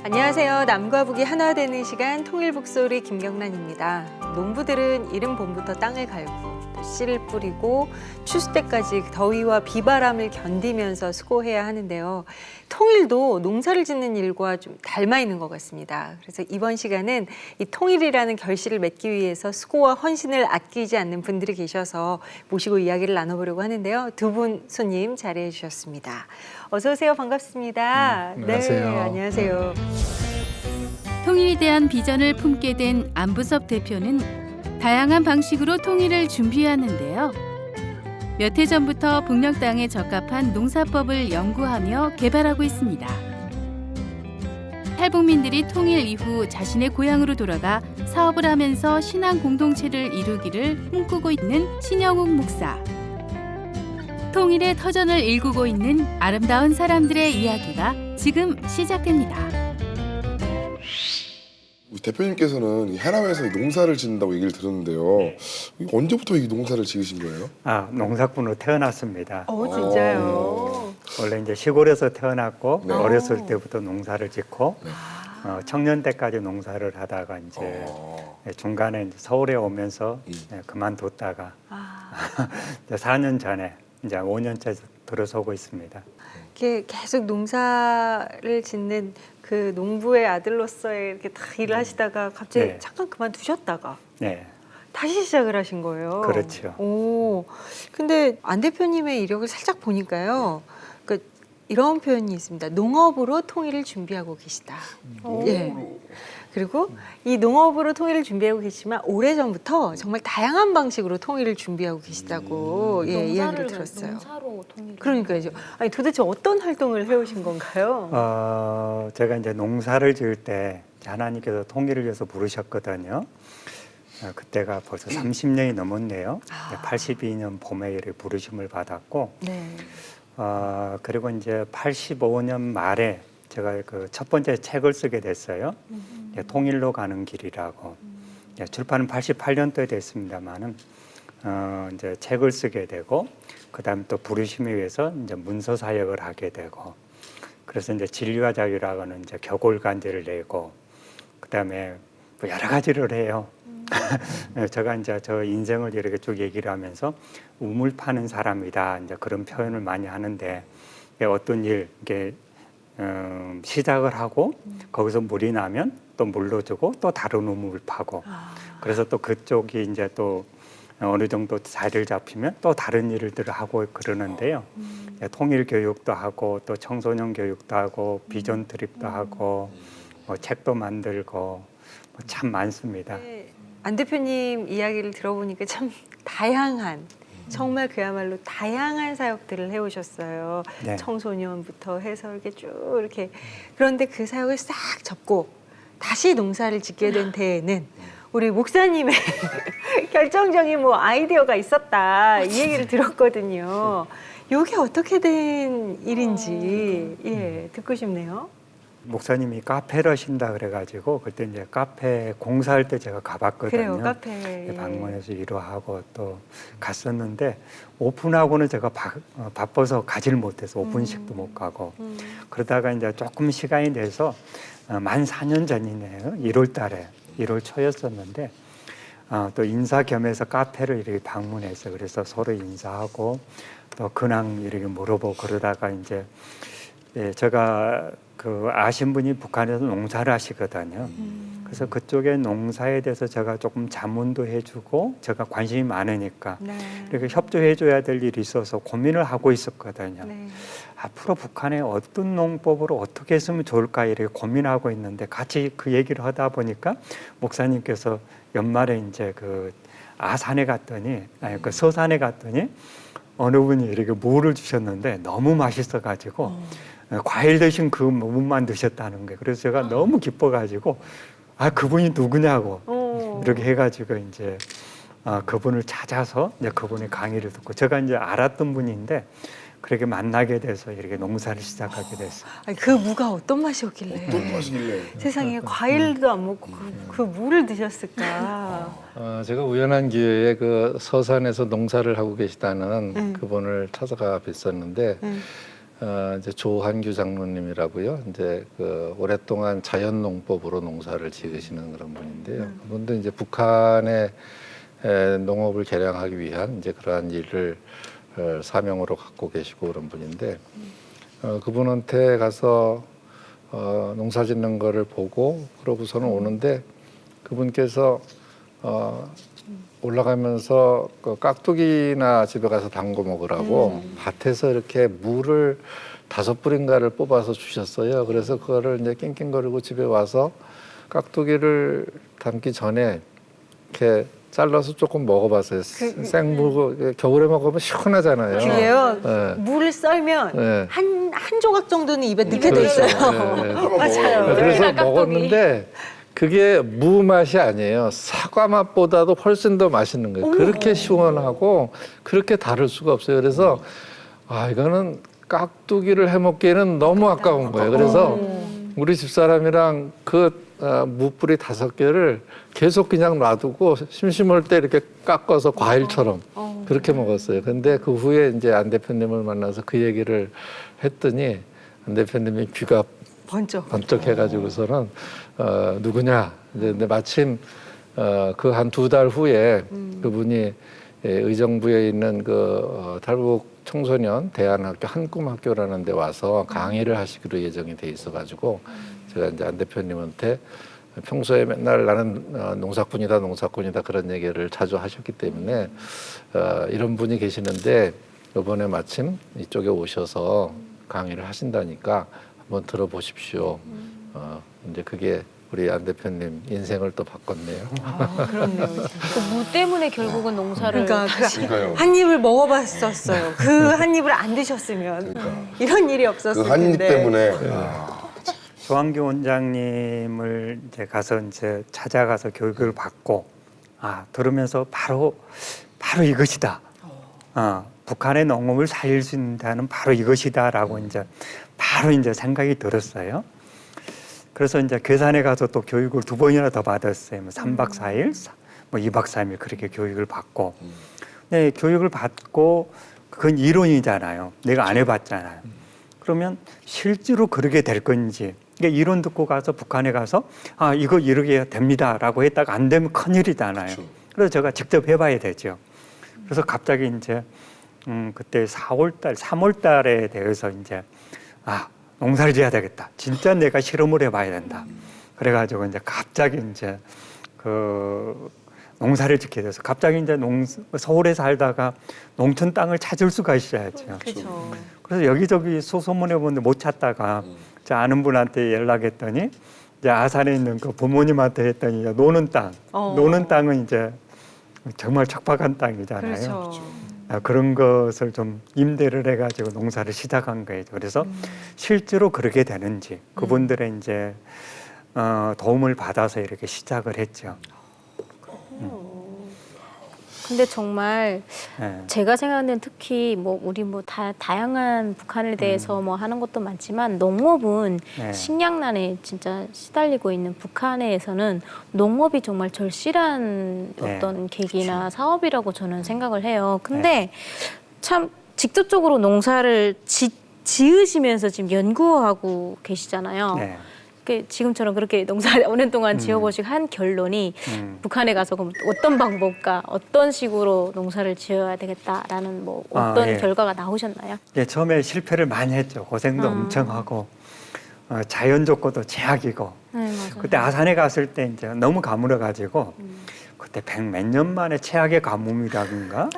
안녕하세요. 남과 북이 하나 되는 시간 통일북소리 김경란입니다. 농부들은 이른 봄부터 땅을 갈고 또 씨를 뿌리고 추수 때까지 더위와 비바람을 견디면서 수고해야 하는데요. 통일도 농사를 짓는 일과 좀 닮아 있는 것 같습니다. 그래서 이번 시간은 이 통일이라는 결실을 맺기 위해서 수고와 헌신을 아끼지 않는 분들이 계셔서 모시고 이야기를 나눠보려고 하는데요. 두 분 손님 자리해 주셨습니다. 어서 오세요. 반갑습니다. 안녕하세요. 네, 안녕하세요. 통일에 대한 비전을 품게 된 안부섭 대표는 다양한 방식으로 통일을 준비하는데요. 몇 해 전부터 북녘 땅에 적합한 농사법을 연구하며 개발하고 있습니다. 탈북민들이 통일 이후 자신의 고향으로 돌아가 사업을 하면서 신앙 공동체를 이루기를 꿈꾸고 있는 신영욱 목사. 통일의 터전을 일구고 있는 아름다운 사람들의 이야기가 지금 시작됩니다. 우리 대표님께서는 이 해남에서 농사를 짓는다고 얘기를 들었는데요. 이게 언제부터 이 농사를 지으신 거예요? 농사꾼으로 태어났습니다. 진짜요? 원래 이제 시골에서 태어났고 네. 어렸을 때부터 농사를 짓고 네. 청년 때까지 농사를 하다가 이제 중간에 이제 서울에 오면서 그만뒀다가 이제 4년 전에 이제 5년째 들어서고 있습니다. 이렇게 계속 농사를 짓는 그 농부의 아들로서의 이렇게 다 일을 하시다가 갑자기 네. 잠깐 그만두셨다가 네, 다시 시작을 하신 거예요. 그렇죠. 오, 근데 안 대표님의 이력을 살짝 보니까요. 그러니까 이런 표현이 있습니다. 농업으로 통일을 준비하고 계시다. 예. 그리고 이 농업으로 통일을 준비하고 계시지만 오래전부터 정말 다양한 방식으로 통일을 준비하고 계시다고 이야기를 들었어요. 농사로 통일. 그러니까요. 아니 도대체 어떤 활동을 해오신 건가요? 제가 이제 농사를 지을 때 하나님께서 통일을 위해서 부르셨거든요. 그때가 벌써 30년이 넘었네요. 82년 봄에 이렇게 부르심을 받았고, 네. 그리고 이제 85년 말에 제가 그 첫 번째 책을 쓰게 됐어요. 통일로 가는 길이라고. 출판은 88년도에 됐습니다만은 이제 책을 쓰게 되고, 그다음 또 부르심에 의해서 이제 문서 사역을 하게 되고, 그래서 이제 진리와 자유라고는 이제 격올간지를 내고, 그다음에 뭐 여러 가지를 해요. 제가 이제 저 인생을 이렇게 쭉 얘기를 하면서 우물 파는 사람이다 이제 그런 표현을 많이 하는데, 어떤 일 이게 시작을 하고 거기서 물이 나면 또 물로 주고 또 다른 우물을 파고, 그래서 또 그쪽이 이제 또 어느 정도 자리를 잡히면 또 다른 일들을 하고 그러는데요. 통일 교육도 하고 또 청소년 교육도 하고 비전 트립도 하고 뭐 책도 만들고 뭐 참 많습니다. 네. 안 대표님 이야기를 들어보니까 참 다양한 정말 그야말로 다양한 사역들을 해오셨어요. 네. 청소년부터 해서 이렇게 쭉 이렇게. 그런데 그 사역을 싹 접고 다시 농사를 짓게 된 데에는 우리 목사님의 결정적인 뭐 아이디어가 있었다 이 얘기를 들었거든요. 이게 어떻게 된 일인지 듣고 싶네요. 목사님이 카페를 하신다 그래가지고 그때 이제 카페 공사할 때 제가 가봤거든요. 그래요, 카페. 방문해서 일하고 또 갔었는데 오픈하고는 제가 바빠서 가지를 못해서 오픈식도 못 가고 그러다가 이제 조금 시간이 돼서 만 4년 전이네요. 1월 달에 1월 초였었는데 또 인사 겸해서 카페를 이렇게 방문해서 그래서 서로 인사하고 또 근황 이렇게 물어보고 그러다가 이제 제가 그 아신 분이 북한에서 농사를 하시거든요. 그래서 그쪽에 농사에 대해서 제가 조금 자문도 해주고 제가 관심이 많으니까 이렇게 협조해줘야 될 일이 있어서 고민을 하고 있었거든요. 네. 앞으로 북한에 어떤 농법으로 어떻게 했으면 좋을까 이렇게 고민하고 있는데 같이 그 얘기를 하다 보니까 목사님께서 연말에 이제 그 아산에 갔더니 그 서산에 갔더니 어느 분이 이렇게 무를 주셨는데 너무 맛있어가지고 과일 대신 그 무만 드셨다는 거예요. 그래서 제가 너무 기뻐가지고 그분이 누구냐고 이렇게 해가지고 이제 그분을 찾아서 이제 그분의 강의를 듣고 제가 이제 알았던 분인데 그렇게 만나게 돼서 이렇게 농사를 시작하게 됐어요. 아니, 그 무가 어떤 맛이었길래? 어떤 맛이길래? 세상에 과일도 안 먹고 그 무를 드셨을까? 제가 우연한 기회에 그 서산에서 농사를 하고 계시다는 그분을 찾아가 뵀었는데 이제 조한규 장로님이라고요. 이제 그 오랫동안 자연농법으로 농사를 지으시는 그런 분인데요. 그분도 이제 북한의 농업을 개량하기 위한 이제 그러한 일을 사명으로 갖고 계시고 그런 분인데 그분한테 가서 농사 짓는 거를 보고 그러고서는 오는데 그분께서 올라가면서 그 깍두기나 집에 가서 담궈 먹으라고 밭에서 이렇게 물을 5뿌린가를 뽑아서 주셨어요. 그래서 그거를 이제 낑낑거리고 집에 와서 깍두기를 담기 전에 이렇게 잘라서 조금 먹어봤어요. 생물 겨울에 먹으면 시원하잖아요. 그게요. 네. 물을 썰면 네. 한 조각 정도는 입에 넣게 돼 그렇죠. 있어요. 네, 네. 맞아요. 그래서 깍두기. 먹었는데 그게 무 맛이 아니에요. 사과 맛보다도 훨씬 더 맛있는 거예요. 그렇게 시원하고 그렇게 다를 수가 없어요. 그래서 이거는 깍두기를 해 먹기에는 너무 아까운 거예요. 그래서 우리 집사람이랑 그 무뿌리 5개를 계속 그냥 놔두고 심심할 때 이렇게 깎아서 과일처럼 그렇게 먹었어요. 근데 그 후에 이제 안 대표님을 만나서 그 얘기를 했더니 안 대표님이 귀가 번쩍. 번쩍해가지고서는 누구냐? 근데 마침 그 한 2달 후에 그분이 의정부에 있는 그 탈북 청소년 대안학교 한꿈학교라는 데 와서 강의를 하시기로 예정이 돼 있어가지고 제가 이제 안 대표님한테 평소에 맨날 나는 농사꾼이다 그런 얘기를 자주 하셨기 때문에 이런 분이 계시는데 이번에 마침 이쪽에 오셔서 강의를 하신다니까 한번 들어보십시오. 이제 그게 우리 안 대표님 인생을 또 바꿨네요. 그렇네요. 그 무 때문에 결국은 농사를 그러니까 그러니까요. 한 입을 먹어봤었어요. 그 한 입을 안 드셨으면 이런 일이 없었을 그 한 입 텐데. 때문에 조한규 원장님을 이제 가서 이제 찾아가서 교육을 받고 들으면서 바로 이것이다. 북한의 농업을 살릴 수 있는 바로 이것이다라고 이제 바로 이제 생각이 들었어요. 그래서 이제 괴산에 가서 또 교육을 2번이나 더 받았어요. 뭐 3박 4일, 뭐 2박 3일 그렇게 교육을 받고. 네, 교육을 받고 그건 이론이잖아요. 내가 안 해봤잖아요. 그러면 실제로 그러게 될 건지. 그러니까 이론 듣고 가서 북한에 가서 이거 이렇게 됩니다라고 했다가 안 되면 큰일이잖아요. 그래서 제가 직접 해봐야 되죠. 그래서 갑자기 이제 그때 3월 달에 대해서 이제 농사를 지어야 되겠다. 진짜 내가 실험을 해봐야 된다. 그래가지고 이제 갑자기 이제 그 농사를 짓게 돼서 갑자기 이제 서울에 살다가 농촌 땅을 찾을 수가 있어야죠. 그렇죠. 그래서 여기저기 소소문해 보는데 못 찾다가 제 아는 분한테 연락했더니 이제 아산에 있는 그 부모님한테 했더니 이제 노는 땅은 이제 정말 척박한 땅이잖아요. 그렇죠. 그런 것을 좀 임대를 해가지고 농사를 시작한 거예요. 그래서 실제로 그렇게 되는지 그분들의 이제 도움을 받아서 이렇게 시작을 했죠. 근데 정말 네. 제가 생각하는 특히 뭐 우리 뭐 다양한 북한에 대해서 뭐 하는 것도 많지만 농업은 네. 식량난에 진짜 시달리고 있는 북한에서는 농업이 정말 절실한 네. 어떤 계기나 사업이라고 저는 생각을 해요. 근데 참 직접적으로 농사를 지으시면서 지금 연구하고 계시잖아요. 네. 지금처럼 그렇게 농사를 오랜 동안 지어보시고 한 결론이 북한에 가서 그럼 어떤 방법과 어떤 식으로 농사를 지어야 되겠다라는 뭐 어떤 예. 결과가 나오셨나요? 예, 처음에 실패를 많이 했죠. 고생도 엄청 하고 자연 조건도 제약이고. 네, 맞아요. 그때 아산에 갔을 때 이제 너무 가물어가지고 그때 100몇 년 만에 최악의 가뭄이라든가.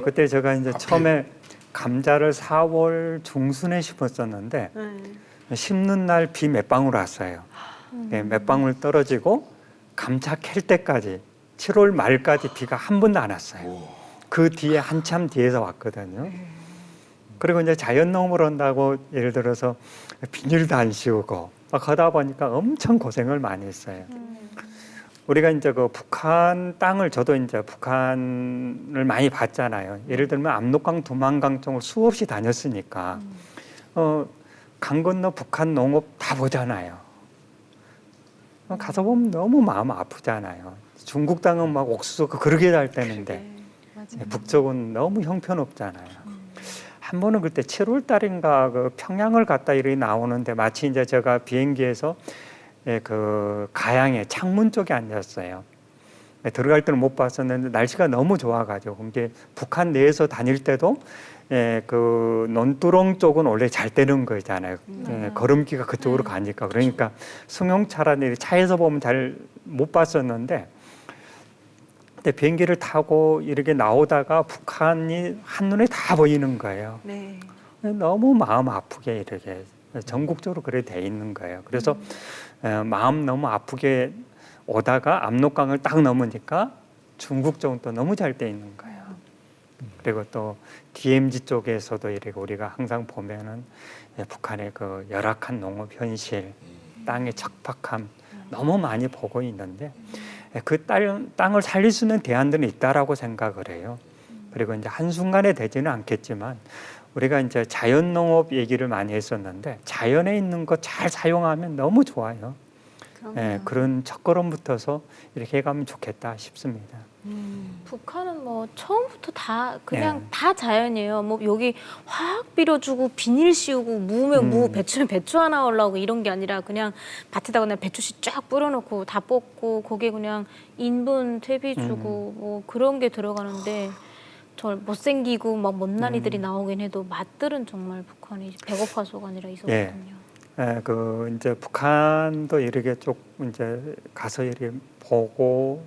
그때 제가 이제 처음에 감자를 4월 중순에 심었었는데. 심는 날 비 몇 방울 왔어요. 네, 몇 방울 떨어지고 감자 캘 때까지 7월 말까지 비가 한 번도 안 왔어요. 그 뒤에 한참 뒤에서 왔거든요. 그리고 이제 자연농업을 한다고 예를 들어서 비닐도 안 씌우고 막 하다 보니까 엄청 고생을 많이 했어요. 우리가 이제 그 북한 땅을 저도 이제 북한을 많이 봤잖아요. 예를 들면 압록강, 두만강 쪽을 수없이 다녔으니까 강 건너 북한 농업 다 보잖아요. 가서 보면 너무 마음 아프잖아요. 중국 땅은 막 옥수수 그렇게 잘 되는데 북쪽은 너무 형편없잖아요. 한 번은 그때 7월 달인가 그 평양을 갔다 이렇게 나오는데 마치 이제 제가 비행기에서 그 가양의 창문 쪽에 앉았어요. 들어갈 때는 못 봤었는데 날씨가 너무 좋아가지고 이게 북한 내에서 다닐 때도 그 논두렁 쪽은 원래 잘 되는 거잖아요. 걸음기가 그쪽으로 가니까 그러니까 승용차라는 차에서 보면 잘 못 봤었는데 근데 비행기를 타고 이렇게 나오다가 북한이 한눈에 다 보이는 거예요. 네. 너무 마음 아프게 이렇게 전국적으로 그래 돼 있는 거예요. 그래서 마음 너무 아프게 오다가 압록강을 딱 넘으니까 중국 쪽은 또 너무 잘 돼 있는 거예요. 그리고 또 DMZ 쪽에서도 이렇게 우리가 항상 보면은 북한의 그 열악한 농업 현실, 땅의 척박함 너무 많이 보고 있는데 그 땅을 살릴 수 있는 대안들은 있다라고 생각을 해요. 그리고 이제 한순간에 되지는 않겠지만 우리가 이제 자연 농업 얘기를 많이 했었는데 자연에 있는 거 잘 사용하면 너무 좋아요. 그런 첫걸음부터서 이렇게 해가면 좋겠다 싶습니다. 북한은 뭐 처음부터 다 그냥 다 자연이에요. 뭐 여기 화학 비료 주고 비닐 씌우고 무면 무, 배추면 배추 하나 올라오고 이런 게 아니라 그냥 밭에다 그냥 배추씨 쫙 뿌려놓고 다 뽑고 거기에 그냥 인분 퇴비 주고 뭐 그런 게 들어가는데 저 못생기고 막 못난이들이 나오긴 해도 맛들은 정말 북한이 배고파서가 아니라 있었거든요. 그 이제 북한도 이렇게 쭉 이제 가서 이렇게 보고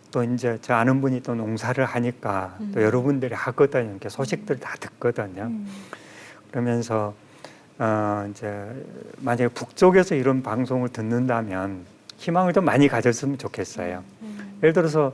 또 이제 저 아는 분이 또 농사를 하니까 또 여러분들이 하거든요. 이렇게 소식들 다 듣거든요. 그러면서 이제 만약에 북쪽에서 이런 방송을 듣는다면 희망을 좀 많이 가졌으면 좋겠어요. 예를 들어서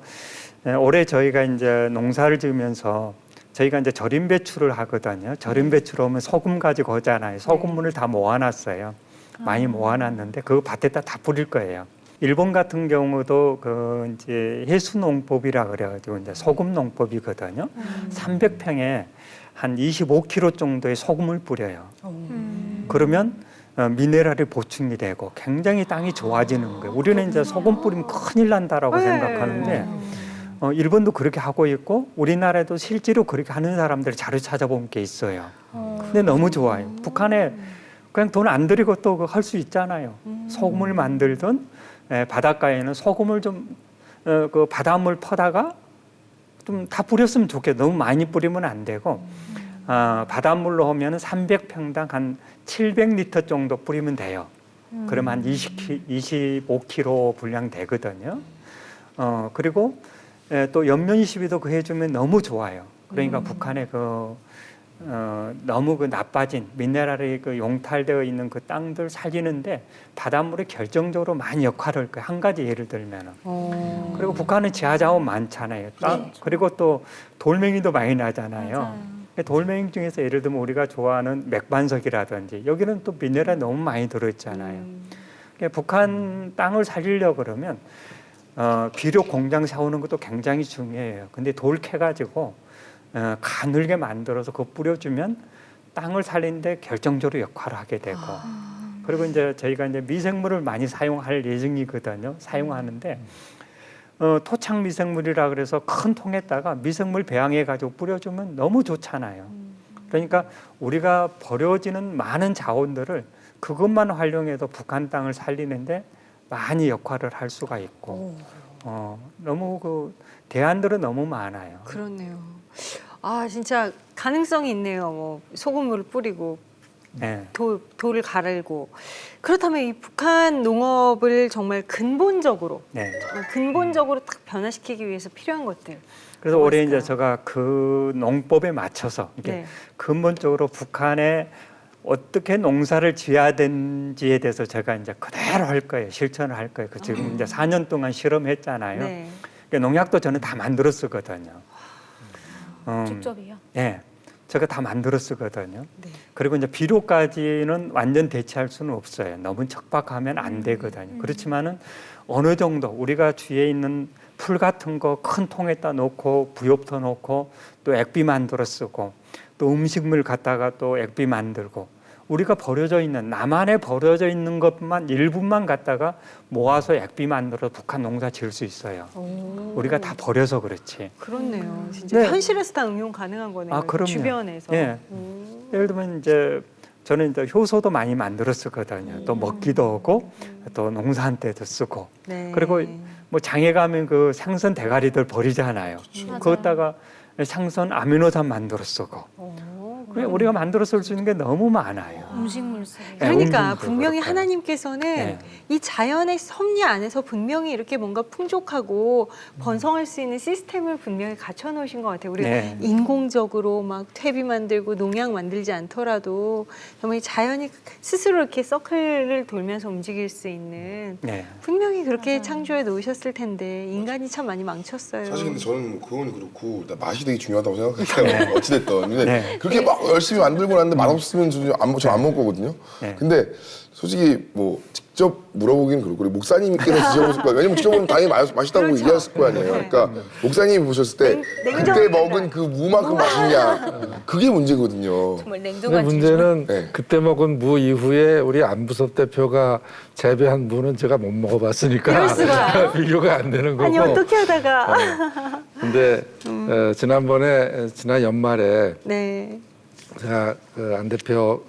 올해 저희가 이제 농사를 지으면서 저희가 이제 절임 배추를 하거든요. 절임 배추로 하면 소금 가지고 하잖아요. 소금물을 다 모아놨어요. 많이 모아놨는데 그거 밭에다 다 뿌릴 거예요. 일본 같은 경우도 그 이제 해수농법이라 그래가지고 이제 소금 농법이거든요. 300평에 한 25kg 정도의 소금을 뿌려요. 그러면 미네랄이 보충이 되고 굉장히 땅이 좋아지는 거예요. 우리는 이제 소금 뿌리면 큰일 난다라고 생각하는데 일본도 그렇게 하고 있고 우리나라에도 실제로 그렇게 하는 사람들 자료 찾아본 게 있어요. 근데 너무 좋아요. 북한에 그냥 돈 안 들이고 또 할 수 있잖아요. 소금을 만들든 바닷가에는 소금을 좀 그 바닷물 퍼다가 좀 다 뿌렸으면 좋겠어요. 너무 많이 뿌리면 안 되고 바닷물로 하면 300평당 한 700리터 정도 뿌리면 돼요. 그러면 한 25kg 분량 되거든요. 그리고 또 연면이 시비도 그 해주면 너무 좋아요. 그러니까 북한의 그 너무 그 나빠진 미네랄이 그 용탈되어 있는 그 땅들 살리는데 바닷물이 결정적으로 많이 역할을 할 거예요. 한 가지 예를 들면은. 그리고 북한은 지하자원 많잖아요. 땅 그리고 또 돌멩이도 많이 나잖아요. 돌멩이 중에서 예를 들면 우리가 좋아하는 맥반석이라든지 여기는 또 미네랄 너무 많이 들어있잖아요. 그러니까 북한 땅을 살리려 그러면 비료 공장 세우는 것도 굉장히 중요해요. 근데 돌 캐가지고 가늘게 만들어서 그거 뿌려주면 땅을 살리는데 결정적으로 역할을 하게 되고 그리고 이제 저희가 이제 미생물을 많이 사용할 예정이거든요. 사용하는데 토착 미생물이라 그래서 큰 통에다가 미생물 배양해 가지고 뿌려주면 너무 좋잖아요. 그러니까 우리가 버려지는 많은 자원들을 그것만 활용해도 북한 땅을 살리는데 많이 역할을 할 수가 있고 너무 그 대안들은 너무 많아요. 그렇네요. 아 진짜 가능성이 있네요. 뭐 소금물을 뿌리고 돌을 가르고 그렇다면 이 북한 농업을 정말 근본적으로 근본적으로 딱 변화시키기 위해서 필요한 것들. 그래서 올해 이제 제가 그 농법에 맞춰서 이게 근본적으로 북한에 어떻게 농사를 지어야 되는지에 대해서 제가 이제 그대로 할 거예요. 실천을 할 거예요. 그 지금 이제 4년 동안 실험했잖아요. 그러니까 농약도 저는 다 만들어 쓰거든요. 직접이요? 네, 제가 다 만들어 쓰거든요. 그리고 이제 비료까지는 완전 대체할 수는 없어요. 너무 척박하면 안 되거든요. 그렇지만은 어느 정도 우리가 주위에 있는 풀 같은 거 큰 통에다 놓고 부엽도 놓고 또 액비 만들어 쓰고 또 음식물 갖다가 또 액비 만들고 우리가 버려져 있는 남한에 버려져 있는 것만 일부만 갖다가 모아서 액비 만들어 북한 농사 지을 수 있어요. 우리가 다 버려서 그렇지. 그렇네요. 진짜 현실에서 다 응용 가능한 거네요. 그럼요. 주변에서. 예. 예를 들면 이제 저는 이제 효소도 많이 만들었었거든요. 또 먹기도 하고 또 농사한 때도 쓰고. 네. 그리고 뭐 장에 가면 그 생선 대가리들 버리잖아요. 맞아요. 거기다가 생선 아미노산 만들어 쓰고. 그냥 우리가 만들어 쓸 수 있는 게 너무 많아요. 음식물 쓰레기. 그러니까 음식도 분명히 그렇고요. 하나님께서는 네. 이 자연의 섭리 안에서 분명히 이렇게 뭔가 풍족하고 번성할 수 있는 시스템을 분명히 갖춰 놓으신 것 같아요. 우리가 네. 인공적으로 막 퇴비 만들고 농약 만들지 않더라도 정말 이 자연이 스스로 이렇게 서클을 돌면서 움직일 수 있는 네. 분명히 그렇게 맞아요. 창조해 놓으셨을 텐데 인간이 참 많이 망쳤어요. 사실 근데 저는 그건 그렇고 일단 맛이 되게 중요하다고 생각해요. 어찌됐든. 근데 네. 그렇게 막 열심히 만들고 났는데 맛없으면 저는 안 먹거든요. 네. 근데 솔직히 뭐 직접 물어보기는 그렇고 우리 목사님께서 드셔보실 거예요. 왜냐면 직접 보면 당연히 맛있다고 그렇죠. 얘기하실 거 아니에요. 그러니까 목사님이 보셨을 때 냉정합니다. 그때 먹은 그 무만큼 맛있냐 그게 문제거든요. 정말 근데 냉정한 문제는 네. 그때 먹은 무 이후에 우리 안부섭 대표가 재배한 무는 제가 못 먹어봤으니까 이럴 수가. 비교가 안 되는 거고. 아니 어떻게 하다가 근데 지난번에 지난 연말에 네. 제가 그 안 대표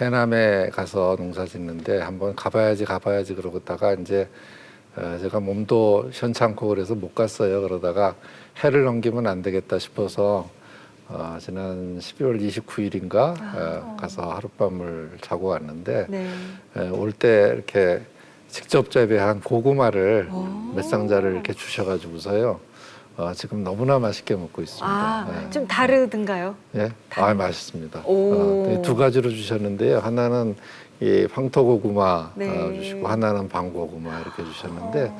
해남에 가서 농사 짓는데 한번 가봐야지 그러다가 이제 제가 몸도 현찮고 그래서 못 갔어요. 그러다가 해를 넘기면 안 되겠다 싶어서 지난 12월 29일인가 가서 하룻밤을 자고 왔는데 네. 올 때 이렇게 직접 재배한 고구마를 몇 상자를 이렇게 주셔가지고서요. 지금 너무나 맛있게 먹고 있습니다. 아, 좀 다르든가요? 예, 맛있습니다. 오. 두 가지로 주셨는데요. 하나는 이 황토고구마 네. 주시고 하나는 방고구마 이렇게 주셨는데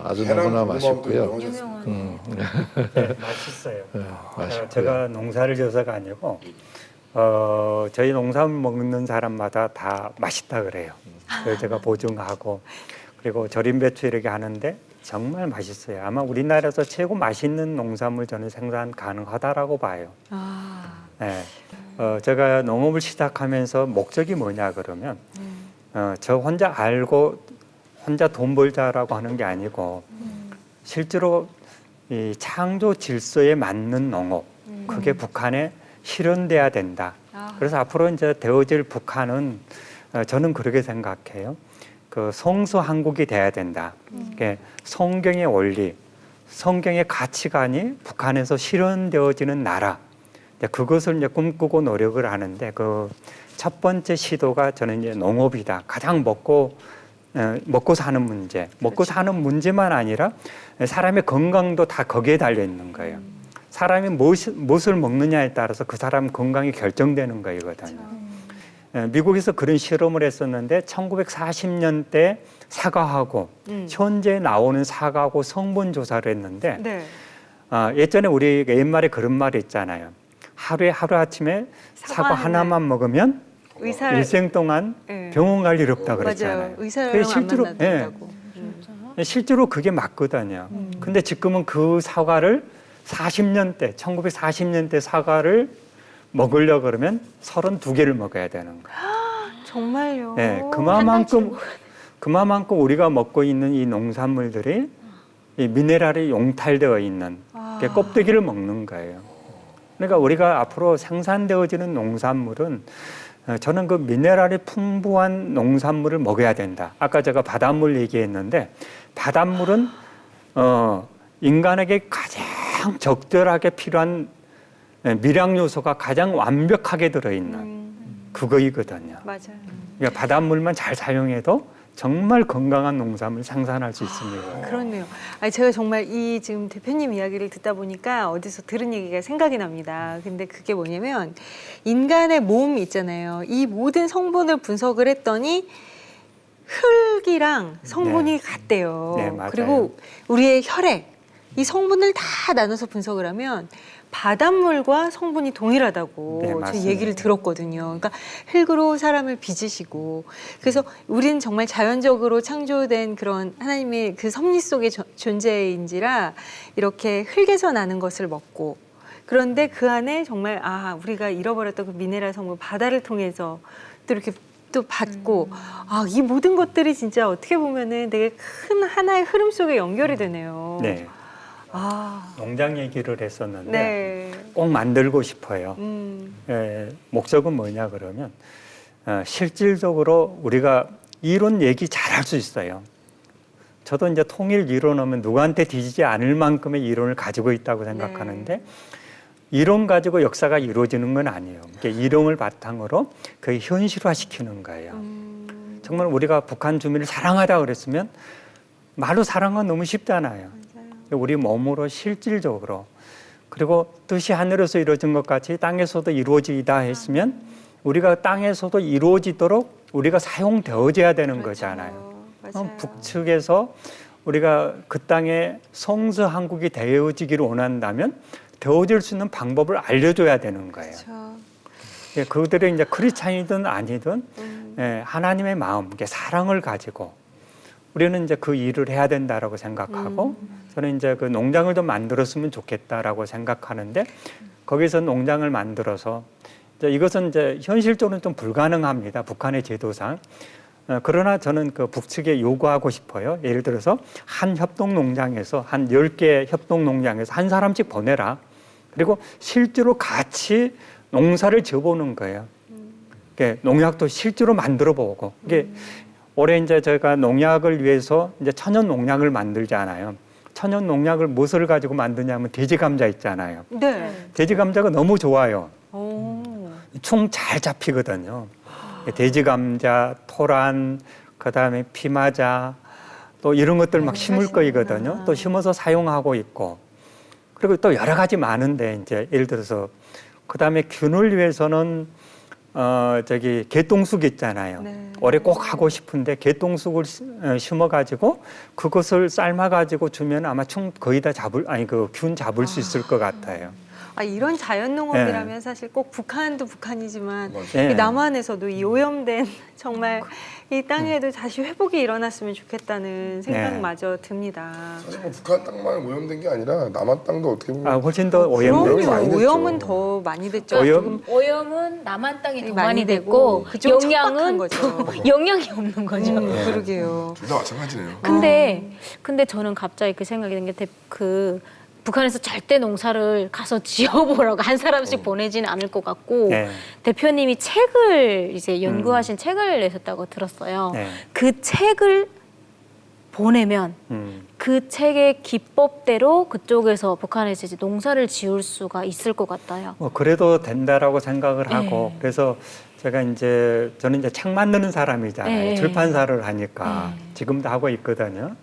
아주 계란 너무나 고구마도 맛있고요. 유명하셨습니다. 네, 맛있어요. 맛있고요. 제가 농사를 지어서가 아니고 저희 농산물 먹는 사람마다 다 맛있다 그래요. 그래서 제가 보증하고 그리고 절임 배추 이렇게 하는데 정말 맛있어요. 아마 우리나라에서 최고 맛있는 농산물 저는 생산 가능하다라고 봐요. 아, 네. 제가 농업을 시작하면서 목적이 뭐냐 그러면 저 혼자 알고 혼자 돈 벌자라고 하는 게 아니고 실제로 이 창조 질서에 맞는 농업 그게 북한에 실현돼야 된다. 그래서 앞으로 이제 되어질 북한은 저는 그렇게 생각해요. 그 성서 한국이 돼야 된다. 그러니까 성경의 원리, 성경의 가치관이 북한에서 실현되어지는 나라. 그것을 이제 꿈꾸고 노력을 하는데 그 첫 번째 시도가 저는 이제 농업이다. 가장 먹고 사는 문제, 먹고 사는 문제만 아니라 사람의 건강도 다 거기에 달려 있는 거예요. 사람이 무엇을 먹느냐에 따라서 그 사람 건강이 결정되는 거거든요. 미국에서 그런 실험을 했었는데 1940년대 사과하고 현재 나오는 사과하고 성분 조사를 했는데 네. 예전에 우리 옛말에 그런 말이 있잖아요. 하루아침에 사과 하나만 먹으면 일생 동안 네. 병원 갈 일 없다 맞아요. 그랬잖아요. 의사랑 그게 안 실제로 만난다고. 실제로 그게 맞거든요. 근데 지금은 그 사과를 1940년대 사과를 먹으려고 그러면 32개를 먹어야 되는 거예요. 정말요? 네, 그만큼 우리가 먹고 있는 이 농산물들이 이 미네랄이 용탈되어 있는 껍데기를 먹는 거예요. 그러니까 우리가 앞으로 생산되어지는 농산물은 저는 그 미네랄이 풍부한 농산물을 먹어야 된다. 아까 제가 바닷물 얘기했는데 바닷물은 인간에게 가장 적절하게 필요한 미량 요소가 가장 완벽하게 들어있는 그거이거든요. 맞아요. 그러니까 바닷물만 잘 사용해도 정말 건강한 농산물 생산할 수 있습니다. 그렇네요. 아니, 제가 정말 이 지금 대표님 이야기를 듣다 보니까 어디서 들은 얘기가 생각이 납니다. 근데 그게 뭐냐면 인간의 몸 있잖아요. 이 모든 성분을 분석을 했더니 흙이랑 성분이 같대요. 네, 맞아요. 그리고 우리의 혈액, 이 성분을 다 나눠서 분석을 하면 바닷물과 성분이 동일하다고 네, 저 맞습니다. 얘기를 들었거든요. 그러니까 흙으로 사람을 빚으시고 그래서 우리는 정말 자연적으로 창조된 그런 하나님의 그 섭리 속의 존재인지라 이렇게 흙에서 나는 것을 먹고 그런데 그 안에 정말 우리가 잃어버렸던 그 미네랄 성분 바다를 통해서 또 이렇게 또 받고 이 모든 것들이 진짜 어떻게 보면은 되게 큰 하나의 흐름 속에 연결이 되네요. 네. 아, 농장 얘기를 했었는데 네. 꼭 만들고 싶어요. 음, 목적은 뭐냐 그러면 실질적으로 우리가 이론 얘기 잘할 수 있어요. 저도 이제 통일 이론하면 누구한테 뒤지지 않을 만큼의 이론을 가지고 있다고 생각하는데 이론 가지고 역사가 이루어지는 건 아니에요. 그러니까 이론을 바탕으로 그게 현실화시키는 거예요. 정말 우리가 북한 주민을 사랑하다 그랬으면 말로 사랑은 너무 쉽잖아요. 우리 몸으로 실질적으로 그리고 뜻이 하늘에서 이루어진 것 같이 땅에서도 이루어지다 했으면 우리가 땅에서도 이루어지도록 우리가 사용되어져야 되는 거잖아요. 맞아요. 북측에서 우리가 그 땅에 성서 한국이 되어지기를 원한다면 되어질 수 있는 방법을 알려줘야 되는 거예요. 그렇죠. 그들이 이제 크리스찬이든 아니든 하나님의 마음, 사랑을 가지고 우리는 이제 그 일을 해야 된다라고 생각하고 저는 이제 그 농장을 좀 만들었으면 좋겠다라고 생각하는데 거기서 농장을 만들어서 이것은 이제 현실적으로는 좀 불가능합니다. 북한의 제도상. 그러나 저는 그 북측에 요구하고 싶어요. 예를 들어서 한 협동농장에서 한 10개 협동농장에서 한 사람씩 보내라. 그리고 실제로 같이 농사를 지어보는 거예요. 농약도 실제로 만들어 보고. 이게 올해 이제 저희가 농약을 위해서 이제 천연 농약을 만들잖아요. 천연 농약을 무엇을 가지고 만드냐면 돼지 감자 있잖아요. 네. 돼지 감자가 너무 좋아요. 오. 충 잘 잡히거든요. 돼지 감자, 토란, 그다음에 피마자 또 이런 것들 막 심을 거이거든요. 또 심어서 사용하고 있고 그리고 또 여러 가지 많은데 이제 예를 들어서 그다음에 균을 위해서는 개똥쑥 있잖아요. 네. 올해 꼭 하고 싶은데 개똥쑥을 심어가지고 그것을 삶아가지고 주면 아마 충 거의 다 균 잡을 수 있을 것 같아요. 아, 이런 자연농업이라면 사실 꼭 북한도 북한이지만 네. 이 남한에서도 이 오염된 정말 이 땅에도 다시 회복이 일어났으면 좋겠다는 생각마저 듭니다. 사실 뭐 북한 땅만 오염된 게 아니라 남한 땅도 어떻게 보면 훨씬 더 오염되고 그럼요. 많이 됐죠. 오염은 더 많이 됐죠. 오염은 남한 땅이 더 많이 많이 되고 됐고 그쪽은 척박한 영양은 거죠. 영양이 없는 거죠. 그러게요. 둘 다 마찬가지네요. 근데 저는 갑자기 그 생각이 든 게 북한에서 절대 농사를 가서 지어보라고 한 사람씩 보내지는 않을 것 같고 네. 대표님이 책을 이제 연구하신 책을 내셨다고 들었어요. 네. 그 책을 보내면 그 책의 기법대로 그쪽에서 북한에서 이제 농사를 지을 수가 있을 것 같아요. 그래도 된다라고 생각을 하고 그래서 저는 이제 책 만드는 사람이잖아요. 출판사를 하니까 지금도 하고 있거든요.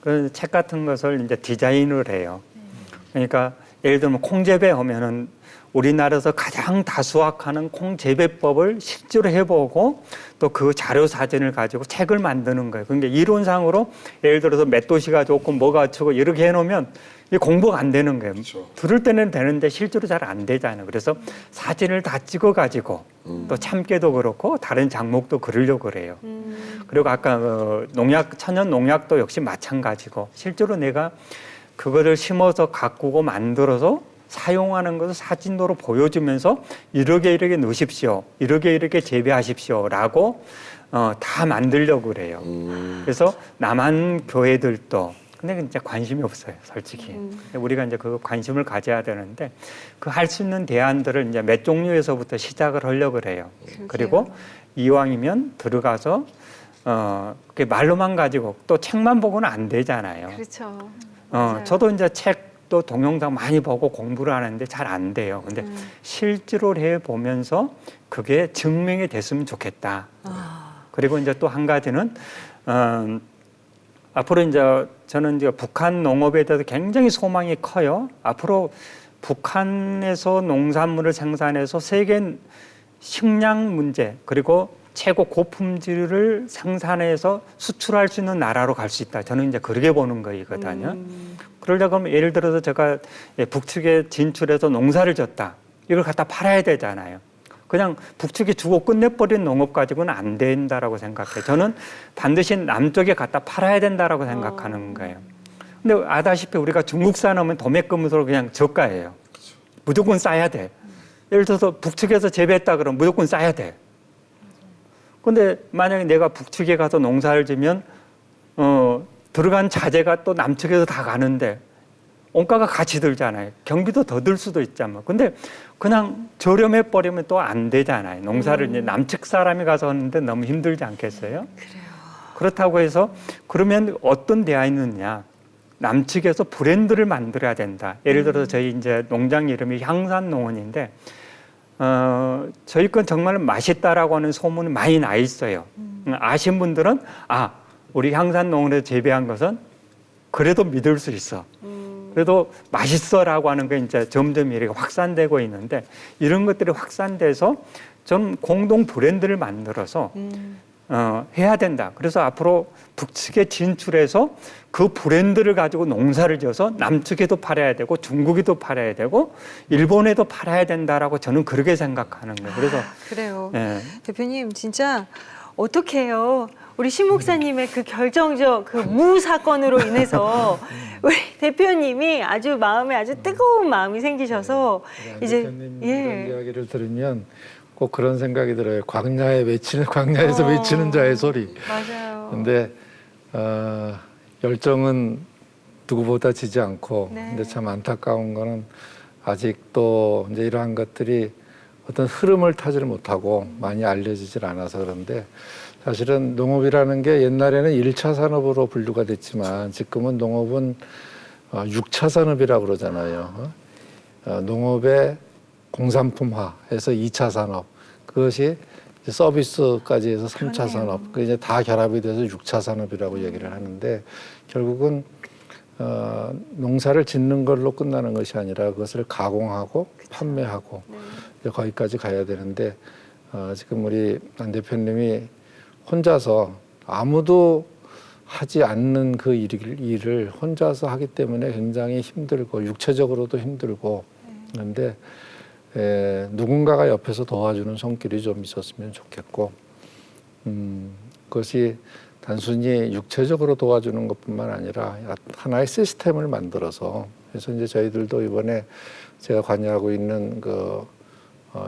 그 책 같은 것을 이제 디자인을 해요. 그러니까 예를 들면 콩재배 하면은 우리나라에서 가장 다수확하는 콩재배법을 실제로 해보고 또 그 자료 사진을 가지고 책을 만드는 거예요. 그러니까 이론상으로 예를 들어서 맷도시가 좋고 뭐가 좋고 이렇게 해놓으면 이게 공부가 안 되는 거예요. 그렇죠. 들을 때는 되는데 실제로 잘 안 되잖아요. 그래서 사진을 다 찍어가지고 또 참깨도 그렇고 다른 작목도 그리려고 그래요. 그리고 아까 천연 농약도 역시 마찬가지고 실제로 내가 그거를 심어서 가꾸고 만들어서 사용하는 것을 사진으로 보여주면서 이렇게 넣으십시오. 이렇게 재배하십시오라고 다 만들려고 그래요. 그래서 남한 교회들도 근데 이제 관심이 없어요, 솔직히. 우리가 이제 그 관심을 가져야 되는데 그 할 수 있는 대안들을 이제 몇 종류에서부터 시작을 하려고 그래요. 그리고 이왕이면 들어가서 그게 말로만 가지고 또 책만 보고는 안 되잖아요. 그렇죠. 맞아요. 저도 이제 책도 동영상 많이 보고 공부를 하는데 잘 안 돼요. 근데 실제로 해 보면서 그게 증명이 됐으면 좋겠다. 그리고 이제 또 한 가지는 앞으로 이제 저는 이제 북한 농업에 대해서 굉장히 소망이 커요. 앞으로 북한에서 농산물을 생산해서 세계 식량 문제 그리고 최고 고품질을 생산해서 수출할 수 있는 나라로 갈 수 있다. 저는 이제 그렇게 보는 거이거든요. 그러려고 하면 예를 들어서 제가 북측에 진출해서 농사를 졌다. 이걸 갖다 팔아야 되잖아요. 그냥 북측이 주고 끝내버린 농업 가지고는 안 된다라고 생각해요. 저는 반드시 남쪽에 갖다 팔아야 된다라고 생각하는 거예요. 근데 아다시피 우리가 중국산 하면 도매금으로 그냥 저가예요. 무조건 싸야 돼. 예를 들어서 북측에서 재배했다 그러면 무조건 싸야 돼. 근데 만약에 내가 북측에 가서 농사를 지면 들어간 자재가 또 남측에서 다 가는데 원가가 같이 들잖아요. 경비도 더 들 수도 있잖아요. 근데 그냥 저렴해 버리면 또 안 되잖아요. 농사를 이제 남측 사람이 가서 하는데 너무 힘들지 않겠어요? 그래요. 그렇다고 해서 그러면 어떤 대안이 있느냐? 남측에서 브랜드를 만들어야 된다. 예를 들어서 저희 이제 농장 이름이 향산농원인데 저희 건 정말 맛있다라고 하는 소문이 많이 나 있어요. 아신 분들은 우리 향산농원에서 재배한 것은 그래도 믿을 수 있어. 그래도 맛있어라고 하는 게 이제 점점 이렇게 확산되고 있는데 이런 것들이 확산돼서 좀 공동 브랜드를 만들어서 해야 된다. 그래서 앞으로 북측에 진출해서 그 브랜드를 가지고 농사를 지어서 남측에도 팔아야 되고 중국에도 팔아야 되고 일본에도 팔아야 된다라고 저는 그렇게 생각하는 거예요. 그래서 그래요. 예. 대표님 진짜 어떻게 해요? 우리 신 목사님의 그 결정적 그 무 사건으로 인해서 우리 대표님이 아주 마음에 아주 뜨거운 마음이 생기셔서 이제 대표님 이런 이야기를 들으면 꼭 그런 생각이 들어요. 광야에서 외치는 자의 소리. 맞아요. 근데 열정은 누구보다 지지 않고, 네. 근데 참 안타까운 거는 아직도 이제 이러한 것들이 어떤 흐름을 타지를 못하고 많이 알려지질 않아서 그런데 사실은 농업이라는 게 옛날에는 1차 산업으로 분류가 됐지만 지금은 농업은 6차 산업이라고 그러잖아요. 농업의 공산품화해서 2차 산업, 그것이 이제 서비스까지 해서 3차 산업, 그 이제 다 결합이 돼서 6차 산업이라고 얘기를 하는데 결국은 농사를 짓는 걸로 끝나는 것이 아니라 그것을 가공하고 판매하고 이제 거기까지 가야 되는데 지금 우리 안 대표님이 혼자서 아무도 하지 않는 그 일을 혼자서 하기 때문에 굉장히 힘들고 육체적으로도 힘들고 그런데 누군가가 옆에서 도와주는 손길이 좀 있었으면 좋겠고 그것이 단순히 육체적으로 도와주는 것뿐만 아니라 하나의 시스템을 만들어서 그래서 이제 저희들도 이번에 제가 관여하고 있는 그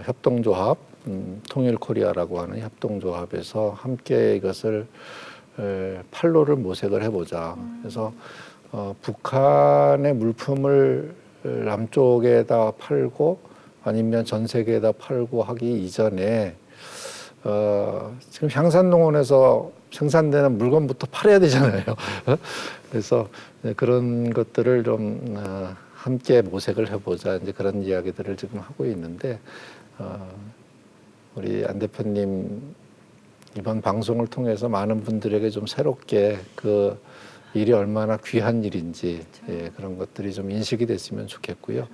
협동조합 통일코리아라고 하는 협동조합에서 함께 이것을 판로를 모색을 해보자. 그래서 북한의 물품을 남쪽에다 팔고 아니면 전 세계에다 팔고 하기 이전에 지금 향산농원에서 생산되는 물건부터 팔아야 되잖아요. 그래서 그런 것들을 좀 함께 모색을 해보자. 이제 그런 이야기들을 지금 하고 있는데 우리 안 대표님 이번 방송을 통해서 많은 분들에게 좀 새롭게 그 일이 얼마나 귀한 일인지 그런 것들이 좀 인식이 됐으면 좋겠고요.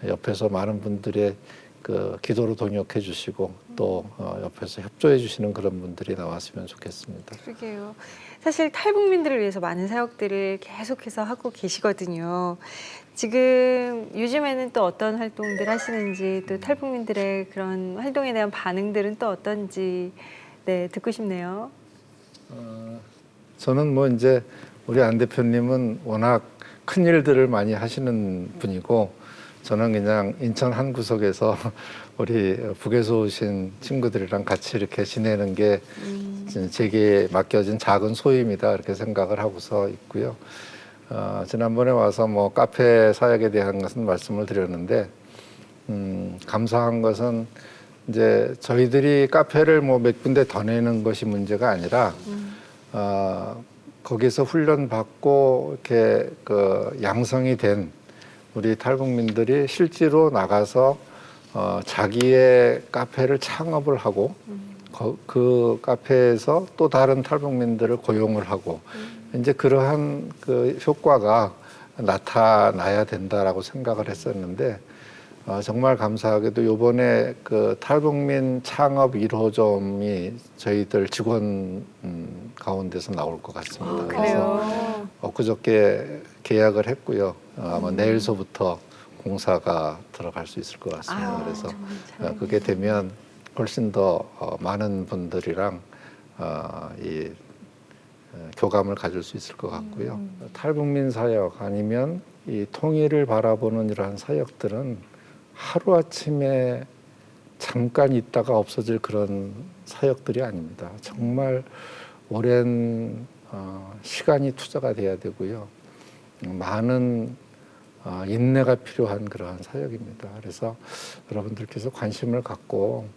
옆에서 많은 분들의 그 기도로 동역해 주시고 또 옆에서 협조해 주시는 그런 분들이 나왔으면 좋겠습니다. 그러게요. 사실 탈북민들을 위해서 많은 사역들을 계속해서 하고 계시거든요. 지금 요즘에는 또 어떤 활동들 하시는지 또 탈북민들의 그런 활동에 대한 반응들은 또 어떤지 듣고 싶네요. 저는 뭐 이제 우리 안 대표님은 워낙 큰 일들을 많이 하시는 분이고 저는 그냥 인천 한 구석에서 우리 북에서 오신 친구들이랑 같이 이렇게 지내는 게 제게 맡겨진 작은 소임이다 이렇게 생각을 하고서 있고요. 지난번에 와서 뭐 카페 사역에 대한 것은 말씀을 드렸는데 감사한 것은 이제 저희들이 카페를 뭐 몇 군데 더 내는 것이 문제가 아니라 거기서 훈련 받고 이렇게 그 양성이 된 우리 탈북민들이 실제로 나가서 자기의 카페를 창업을 하고 그 카페에서 또 다른 탈북민들을 고용을 하고 이제 그러한 그 효과가 나타나야 된다라고 생각을 했었는데 정말 감사하게도 이번에 그 탈북민 창업 1호점이 저희들 직원 가운데서 나올 것 같습니다. 그래요. 엊그저께 계약을 했고요. 아마 내일서부터 공사가 들어갈 수 있을 것 같습니다. 그래서 그게 되면 훨씬 더 많은 분들이랑 이 교감을 가질 수 있을 것 같고요. 탈북민 사역 아니면 이 통일을 바라보는 이러한 사역들은 하루아침에 잠깐 있다가 없어질 그런 사역들이 아닙니다. 정말 오랜 시간이 투자가 돼야 되고요. 많은 인내가 필요한 그러한 사역입니다. 그래서 여러분들께서 관심을 갖고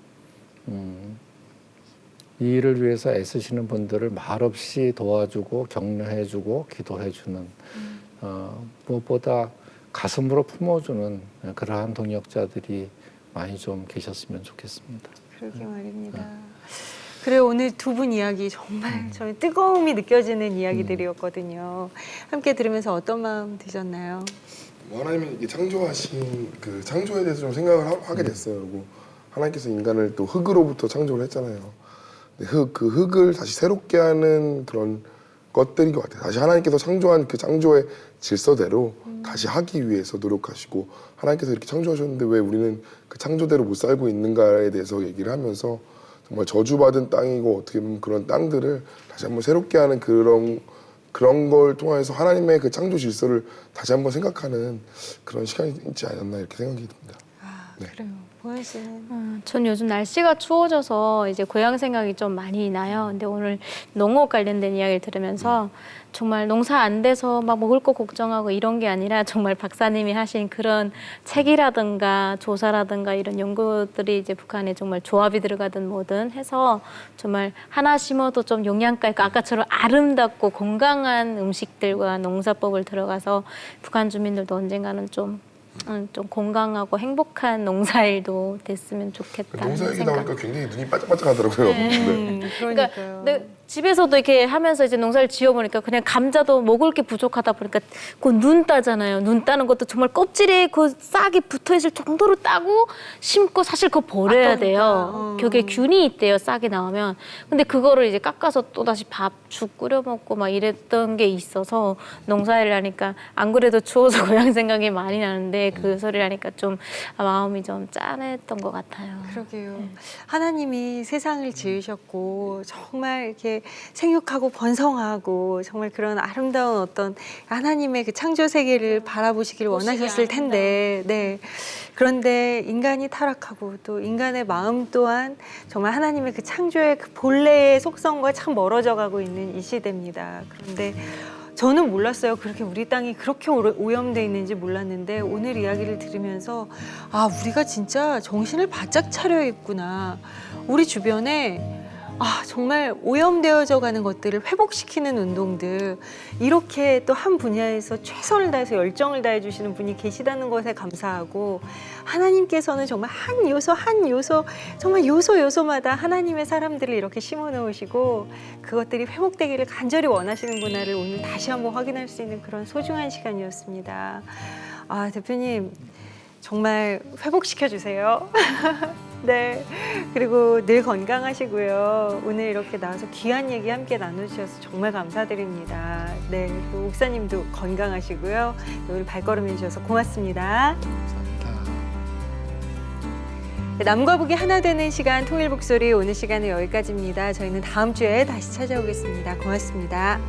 이 일을 위해서 애쓰시는 분들을 말없이 도와주고 격려해주고 기도해주는 무엇보다 가슴으로 품어주는 그러한 동역자들이 많이 좀 계셨으면 좋겠습니다. 그러게 말입니다. 그래 오늘 두 분 이야기 정말 저희 뜨거움이 느껴지는 이야기들이었거든요. 함께 들으면서 어떤 마음 드셨나요? 하나님이 이게 창조하신 그 창조에 대해서 좀 생각을 하게 됐어요. 그리고 하나님께서 인간을 또 흙으로부터 창조를 했잖아요. 근데 그 흙을 다시 새롭게 하는 그런 것들인 것 같아요. 다시 하나님께서 창조한 그 창조의 질서대로 다시 하기 위해서 노력하시고 하나님께서 이렇게 창조하셨는데 왜 우리는 그 창조대로 못 살고 있는가에 대해서 얘기를 하면서 정말 저주받은 땅이고 어떻게 보면 그런 땅들을 다시 한번 새롭게 하는 그런 걸 통해서 하나님의 그 창조 질서를 다시 한번 생각하는 그런 시간이 있지 않았나 이렇게 생각이 듭니다. 네. 그래요. 보현 씨는 전 요즘 날씨가 추워져서 이제 고향 생각이 좀 많이 나요. 근데 오늘 농업 관련된 이야기를 들으면서 정말 농사 안 돼서 막 먹을 거 걱정하고 이런 게 아니라 정말 박사님이 하신 그런 책이라든가 조사라든가 이런 연구들이 이제 북한에 정말 조합이 들어가든 뭐든 해서 정말 하나 심어도 좀 영양가 있고 아까처럼 아름답고 건강한 음식들과 농사법을 들어가서 북한 주민들도 언젠가는 좀 건강하고 행복한 농사일도 됐으면 좋겠다. 농사 얘기 생각. 나오니까 굉장히 눈이 반짝반짝하더라고요. 네. 그러니까요. 근데 집에서도 이렇게 하면서 이제 농사를 지어보니까 그냥 감자도 먹을 게 부족하다 보니까 그 눈 따잖아요. 눈 따는 것도 정말 껍질에 그 싹이 붙어있을 정도로 따고 심고 사실 그거 버려야 아까우니까. 돼요. 거기에 균이 있대요. 싹이 나오면. 근데 그거를 이제 깎아서 또다시 죽 끓여 먹고 막 이랬던 게 있어서 농사를 하니까 안 그래도 추워서 고향 생각이 많이 나는데 그 소리를 하니까 좀 마음이 좀 짠했던 것 같아요. 그러게요. 하나님이 세상을 지으셨고 정말 이렇게 생육하고 번성하고 정말 그런 아름다운 어떤 하나님의 그 창조 세계를 바라보시길 원하셨을 텐데, 네. 그런데 인간이 타락하고 또 인간의 마음 또한 정말 하나님의 그 창조의 그 본래의 속성과 참 멀어져 가고 있는 이 시대입니다. 그런데 저는 몰랐어요. 그렇게 우리 땅이 그렇게 오염돼 있는지 몰랐는데 오늘 이야기를 들으면서 아, 우리가 진짜 정신을 바짝 차려 있구나. 우리 주변에 정말 오염되어져 가는 것들을 회복시키는 운동들 이렇게 또 한 분야에서 최선을 다해서 열정을 다해 주시는 분이 계시다는 것에 감사하고 하나님께서는 정말 한 요소 정말 요소마다 하나님의 사람들을 이렇게 심어 놓으시고 그것들이 회복되기를 간절히 원하시는구나를 오늘 다시 한번 확인할 수 있는 그런 소중한 시간이었습니다. 아, 대표님 정말 회복시켜 주세요. 네. 그리고 늘 건강하시고요. 오늘 이렇게 나와서 귀한 얘기 함께 나눠주셔서 정말 감사드립니다. 네. 그리고 목사님도 건강하시고요. 오늘 발걸음 해주셔서 고맙습니다. 네, 남과 북이 하나 되는 시간 통일북소리 오늘 시간은 여기까지입니다. 저희는 다음 주에 다시 찾아오겠습니다. 고맙습니다.